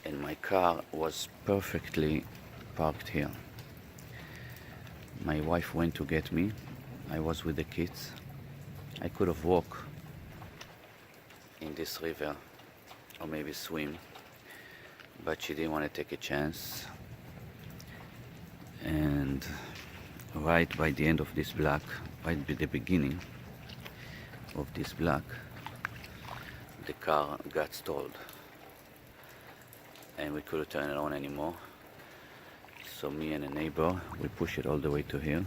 and my car was perfectly parked here. My wife went to get me. I was with the kids. I could have walked in this river or maybe swim, but she didn't want to take a chance. And right by the end of this block, right by the beginning of this block, the car got stalled and we couldn't turn it on anymore. So me and a neighbor, we pushed it all the way to here.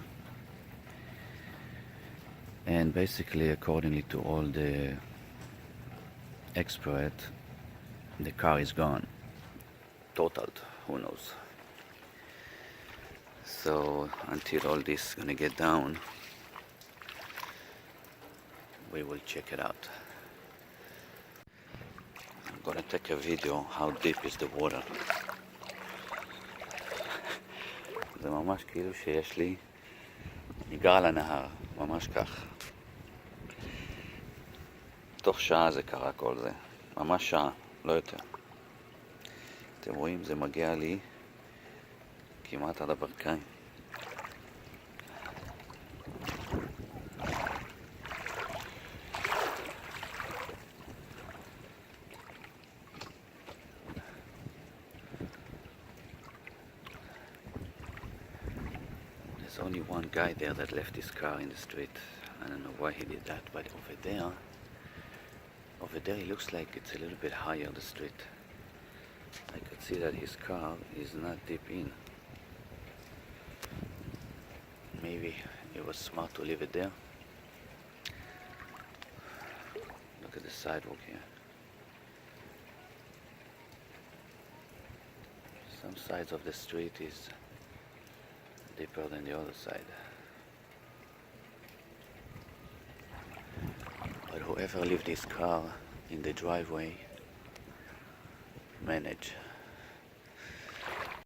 And basically, accordingly to all the experts, the car is gone. Totaled, who knows. So until all this is gonna get down, we will check it out. I'm gonna take a video how deep is the water. זה ממש כאילו שיש לי ניגר על הנהר, ממש כך. תוך שעה זה קרה כל זה, ממש שעה, לא יותר. אתם רואים, זה מגיע לי כמעט עד הברכיים. There's only one guy there that left his car in the street. I don't know why he did that, but over there it looks like it's a little bit higher the street. I could see that his car is not deep in. Maybe it was smart to leave it there. Look at the sidewalk here. Some sides of the street is deeper than the other side. But whoever left his car in the driveway managed.